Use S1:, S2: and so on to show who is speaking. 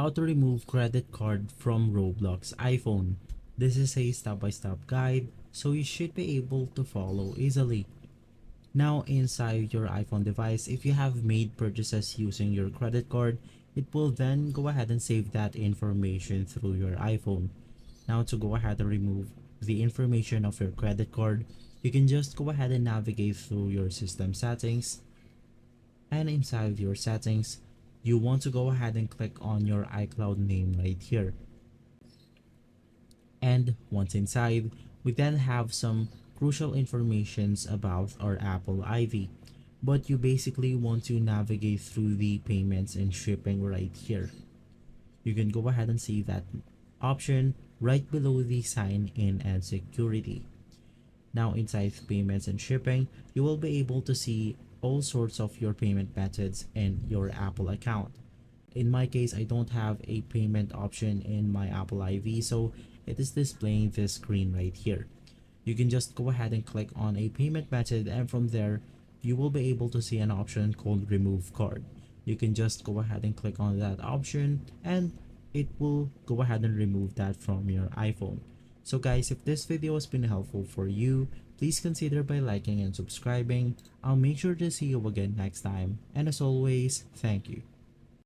S1: How to remove credit card from Roblox iPhone. This is a step-by-step guide, so you should be able to follow easily. Now inside your iPhone device, if you have made purchases using your credit card, it will then go ahead and save that information through your iPhone. Now to go ahead and remove the information of your credit card, you can just go ahead and navigate through your system settings, and inside your settings, you want to go ahead and click on your iCloud name right here. And once inside, we then have some crucial informations about our Apple ID. But you basically want to navigate through the payments and shipping right here. You can go ahead and see that option right below the sign in and security. Now inside payments and shipping, you will be able to see all sorts of your payment methods in your Apple account. In my case, I don't have a payment option in my Apple IV, so it is displaying this screen right here. You can just go ahead and click on a payment method, and from there you will be able to see an option called remove card. You can just go ahead and click on that option, and it will go ahead and remove that from your iPhone. So guys, if this video has been helpful for you, please consider by liking and subscribing. I'll make sure to see you again next time, and as always, thank you.